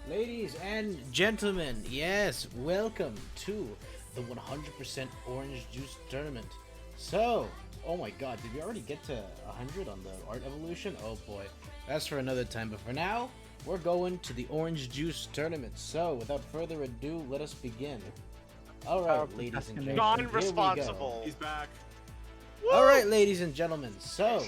Ladies and gentlemen, yes, welcome to the 100% Orange Juice Tournament. So, oh my god, did we already get to 100 on the art evolution? Oh boy, that's for another time, but for now, we're going to the Orange Juice Tournament. So, without further ado, let us begin. Alright, ladies and gentlemen, Non-responsible. He's back. Alright, ladies and gentlemen, so,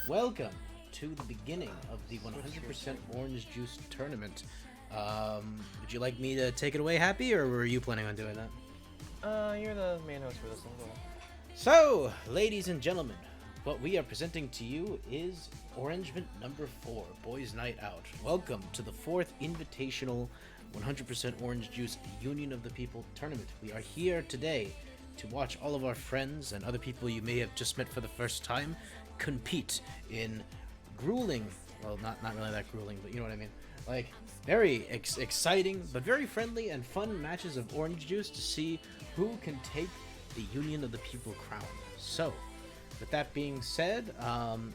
welcome to the beginning of the 100% Orange Juice Tournament. Would you like me to take it away, Happy, or were you planning on doing that? You're the main host for this one. Go. So, ladies and gentlemen, what we are presenting to you is Orange-ment number 4, Boys Night Out. Welcome to the 4th Invitational 100% Orange Juice Union of the People Tournament. We are here today to watch all of our friends and other people you may have just met for the first time compete in grueling, well, not really that grueling, but you know what I mean, like very exciting but very friendly and fun matches of orange juice to see who can take the Union of the People crown. So, with that being said,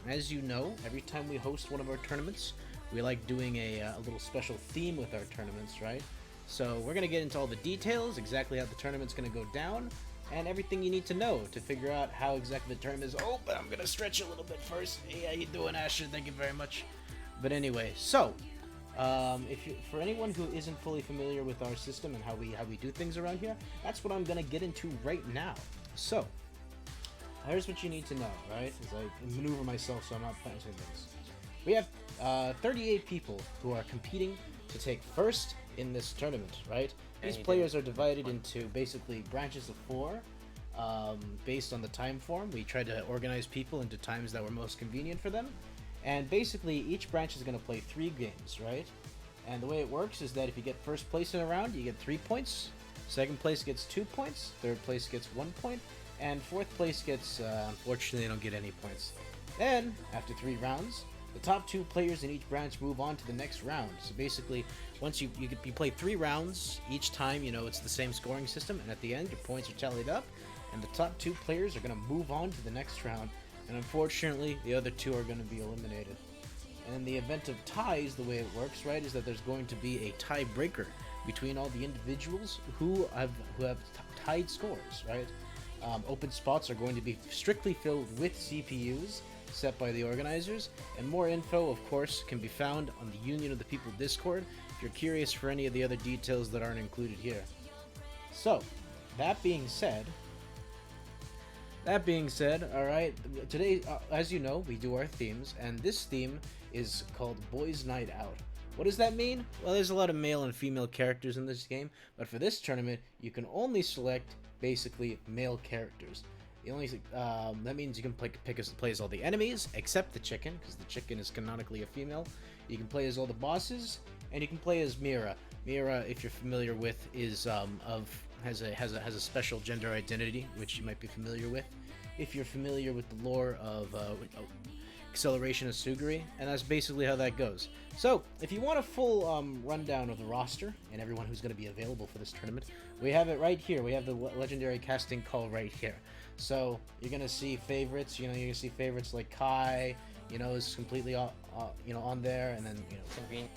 as you know, every time we host one of our tournaments, we like doing a little special theme with our tournaments, right? So we're going to get into all the details, exactly how the tournament's going to go down, and everything you need to know to figure out how exactly the tournament is. Oh, but I'm gonna stretch a little bit first. Hey, how you doing, Asher? Thank you very much. But anyway, so for anyone who isn't fully familiar with our system and how we do things around here, that's what I'm gonna get into right now. So here's what you need to know, right? As I maneuver myself so I'm not planting things. We have 38 people who are competing to take first in this tournament, right? These players are divided into basically branches of 4 based on the time form. We tried to organize people into times that were most convenient for them. And basically each branch is going to play 3 games, right? And the way it works is that if you get first place in a round, you get 3 points. Second place gets 2 points. Third place gets 1 point. And fourth place gets, unfortunately, they don't get any points. Then, after 3 rounds, the top 2 players in each branch move on to the next round. So basically, once you play 3 rounds each time, you know, it's the same scoring system, and at the end, your points are tallied up, and the top 2 players are going to move on to the next round, and unfortunately, the other 2 are going to be eliminated. And in the event of ties, the way it works, right, is that there's going to be a tiebreaker between all the individuals who have tied scores, right? Open spots are going to be strictly filled with CPUs, set by the organizers, and more info, of course, can be found on the Union of the People Discord if you're curious for any of the other details that aren't included here. So, that being said, alright, today, as you know, we do our themes, and this theme is called Boys Night Out. What does that mean? Well, there's a lot of male and female characters in this game, but for this tournament, you can only select, basically, male characters. The only that means you can play as all the enemies except the chicken, because the chicken is canonically a female. You can play as all the bosses, and you can play as Mira. Mira, if you're familiar with, is has a special gender identity, which you might be familiar with. If you're familiar with the lore of Acceleration of Suguri, and that's basically how that goes. So, if you want a full rundown of the roster and everyone who's going to be available for this tournament, we have it right here. We have the legendary casting call right here. So you're gonna see favorites. You know, you're gonna see favorites like Kai. You know, is completely on there, and then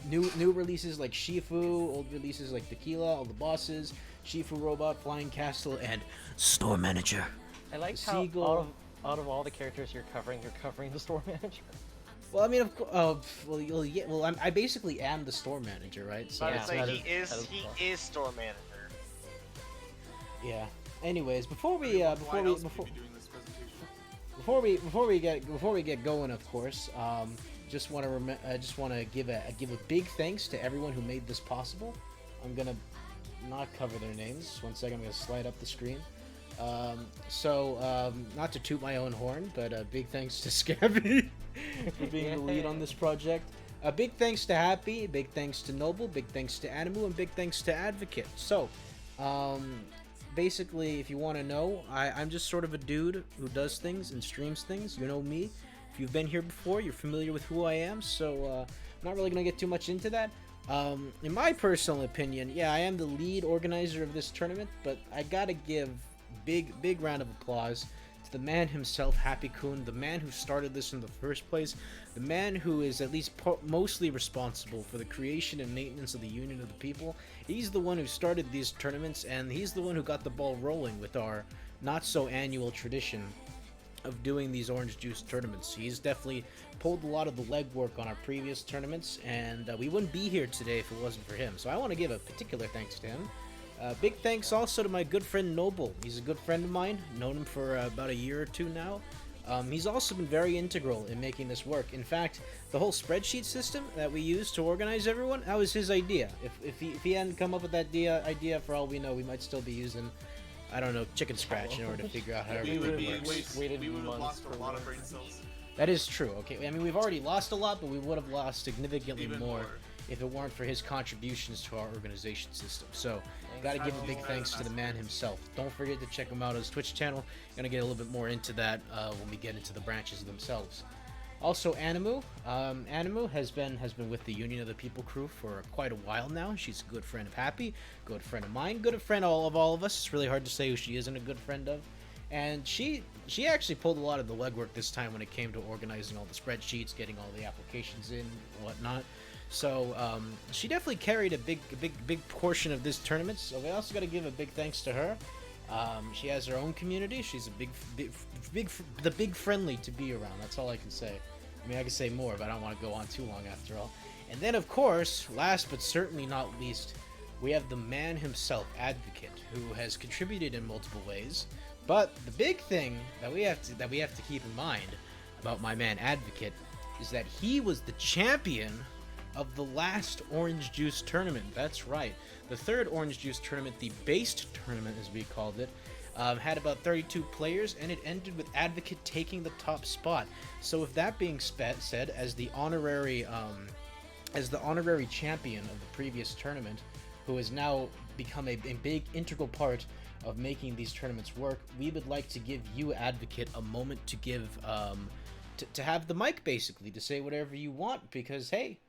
new releases like Shifu, old releases like Tequila, all the bosses, Shifu Robot, Flying Castle, and Store Manager. I like how out of all the characters you're covering the store manager. Well, I mean, of course, I basically am the store manager, right? So he is store manager. Yeah. Anyways, before we get going, of course, just want to give a big thanks to everyone who made this possible. I'm gonna not cover their names. 1 second, I'm gonna slide up the screen. Not to toot my own horn, but big thanks to Scabby for being the lead on this project. Big thanks to Happy, big thanks to Noble, big thanks to Animu, and big thanks to Advocate. So, basically, if you want to know, I'm just sort of a dude who does things and streams things. You know me. If you've been here before, you're familiar with who I am, so I'm not really going to get too much into that. In my personal opinion, yeah, I am the lead organizer of this tournament, but I gotta give big round of applause to the man himself, Happy Kun, the man who started this in the first place, the man who is at least mostly responsible for the creation and maintenance of the Union of the People. He's the one who started these tournaments, and he's the one who got the ball rolling with our not-so-annual tradition of doing these orange juice tournaments. He's definitely pulled a lot of the legwork on our previous tournaments, and we wouldn't be here today if it wasn't for him. So I want to give a particular thanks to him. Big thanks also to my good friend Noble. He's a good friend of mine. Known him for about a year or two now. He's also been very integral in making this work. In fact, the whole spreadsheet system that we use to organize everyone, that was his idea. If he hadn't come up with that idea, for all we know, we might still be using, I don't know, chicken scratch in order to figure out how everything works. We would have lost a lot of brain cells. That is true. Okay, I mean, we've already lost a lot, but we would have lost significantly more if it weren't for his contributions to our organization system. So, gotta give a big thanks to the man himself. Don't forget to check him out on his Twitch channel. Gonna get a little bit more into that when we get into the branches themselves. Also, Animu. Animu has been with the Union of the People crew for quite a while now. She's a good friend of Happy, good friend of mine, good friend of all of us. It's really hard to say who she isn't a good friend of. And she actually pulled a lot of the legwork this time when it came to organizing all the spreadsheets, getting all the applications in, and whatnot. So she definitely carried a big portion of this tournament. So we also got to give a big thanks to her. She has her own community. She's the big friendly to be around. That's all I can say. I mean, I could say more, but I don't want to go on too long after all. And then, of course, last but certainly not least, we have the man himself, Advocate, who has contributed in multiple ways. But the big thing that we have to keep in mind about my man Advocate is that he was the champion of the last Orange Juice tournament. That's right. The third Orange Juice tournament, the based tournament as we called it, had about 32 players, and it ended with Advocate taking the top spot. So with that being said, as the honorary champion of the previous tournament, who has now become a big integral part of making these tournaments work, we would like to give you, Advocate, a moment to give to have the mic, basically, to say whatever you want, because hey,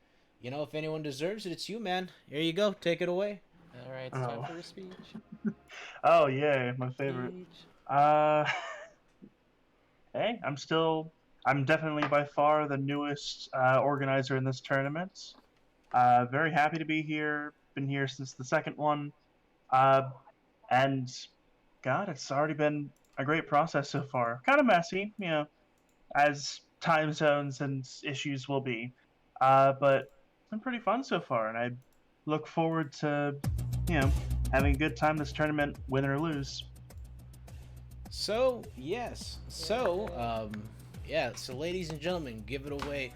you know, if anyone deserves it, it's you, man. Here you go. Take it away. All right, it's time for your speech. Oh yeah, my favorite. Hey, I'm definitely by far the newest organizer in this tournament. Very happy to be here. Been here since the second one. And God, it's already been a great process so far. Kind of messy, you know, as time zones and issues will be. But it's been pretty fun so far, and I look forward to, you know, having a good time this tournament, win or lose. So, yes. So, yeah, so ladies and gentlemen, give it away.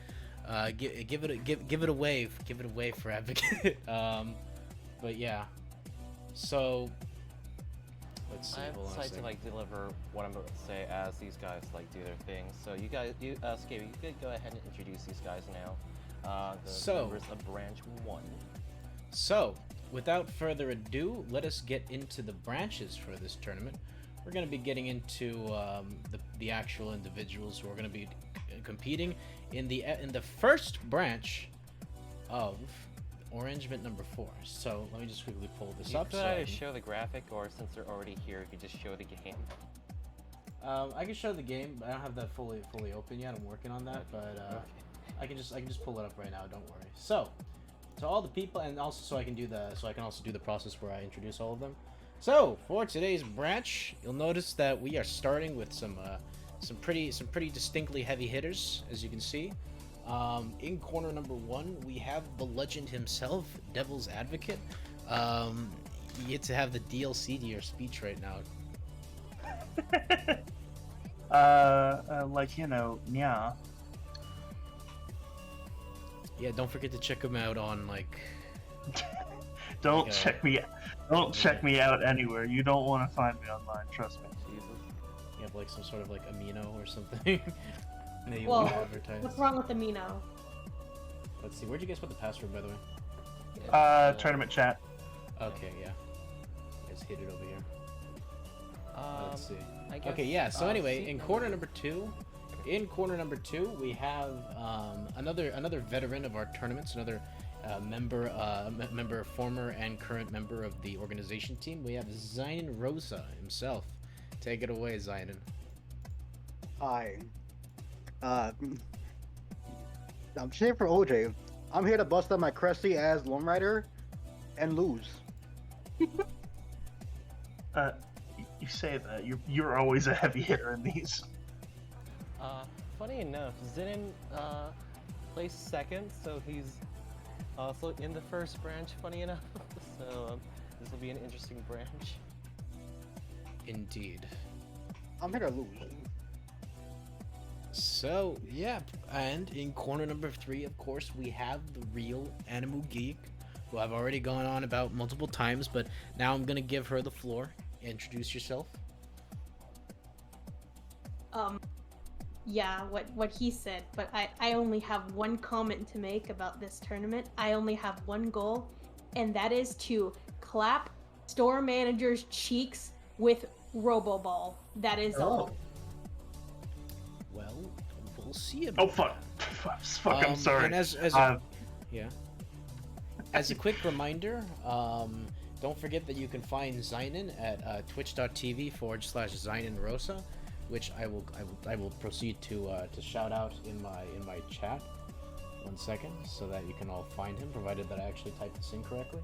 Give it away for Advocate. But yeah. So let's see. I decided to like deliver what I'm about to say as these guys like do their thing. So you guys, Scabby, you could go ahead and introduce these guys now. The members of Branch 1. So, without further ado, let us get into the branches for this tournament. We're going to be getting into the actual individuals who are going to be competing in the first branch of Orange-ment number 4. So let me just quickly pull this up. You could either show the graphic, or since they're already here, you could just show the game. I can show the game, but I don't have that fully open yet. I'm working on that, but I can just pull it up right now. Don't worry. So, to all the people, and also so I can also do the process where I introduce all of them. So for today's branch, you'll notice that we are starting with some pretty distinctly heavy hitters, as you can see. In corner number 1, we have the legend himself, Devil's Advocate. You get to have the DLC to your speech right now. Like, you know, yeah. Yeah, don't forget to check him out on like. Don't check me out anywhere. You don't want to find me online. Trust me. Jesus. You have like some sort of like amino or something. Maybe Well, advertise. what's wrong with amino? Let's see. Where'd you guys put the password, by the way? Tournament chat. Okay, yeah. You guys hit it over here. Let's see. Guess, okay, yeah. So anyway, in corner number 2, we have another veteran of our tournaments, another former and current member of the organization team. We have Zainan Rosa himself. Take it away, Zainan. Hi. I'm cheering for OJ. I'm here to bust up my Cressy as Lone Rider and lose. You say that you're always a heavy hitter in these. Funny enough, Zinin placed second, so he's also in the first branch. Funny enough, so this will be an interesting branch. Indeed. I'm here to lose. So, yeah, and in corner number 3, of course, we have the real Animu Geek, who I've already gone on about multiple times, but now I'm going to give her the floor. Introduce yourself. Yeah, what he said, but I only have one comment to make about this tournament. I only have one goal, and that is to clap store manager's cheeks with Roboball. That is all. Well, we'll see about Oh fuck! Fuck! I'm sorry. And as a quick reminder, don't forget that you can find Zynon at twitch.tv/ZynonRosa, which I will proceed to shout out in my chat. 1 second, so that you can all find him, provided that I actually typed this in correctly.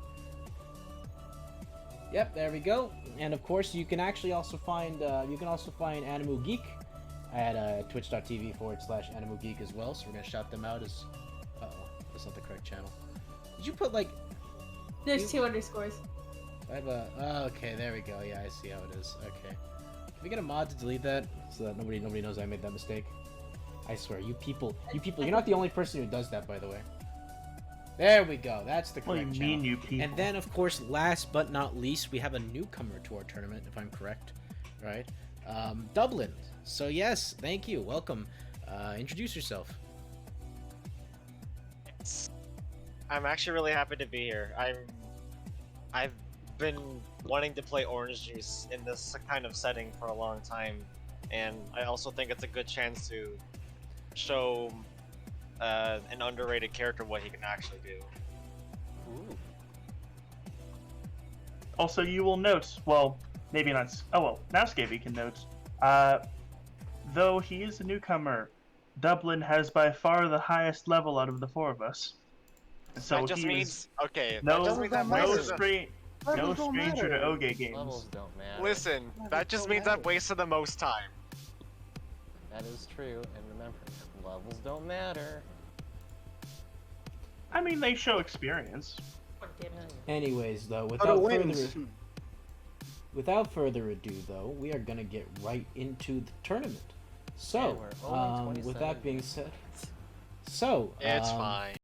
Yep, there we go. And of course, you can actually also find Animu Geek at twitch.tv/Animu Geek as well. So we're gonna shout them out as. That's not the correct channel. Did you put like? There's 2 underscores. I have a. Oh, okay, there we go. Yeah, I see how it is. Okay. Can we get a mod to delete that so that nobody knows I made that mistake? I swear, you people, you're not the only person who does that, by the way. There we go. That's the correct What do you channel. mean, you people? And then, of course, last but not least, we have a newcomer to our tournament, if I'm correct, right? Dublin. So yes, thank you. Welcome. Introduce yourself. I'm actually really happy to be here. I've been wanting to play Orange Juice in this kind of setting for a long time, and I also think it's a good chance to show an underrated character what he can actually do. Ooh. Also, you will note, well, maybe not. Oh well, now Scavy can note. Though he is a newcomer, Dublin has by far the highest level out of the 4 of us. So that just means that no just means I'm matter. wasted. no stranger to Oge games. Levels don't matter. Listen, that just means I've wasted the most time. That is true, and remember, levels don't matter. I mean, they show experience. Anyways, though, without further ado, though, we are gonna get right into the tournament. So, And we're only with that 27 being said, so It's fine.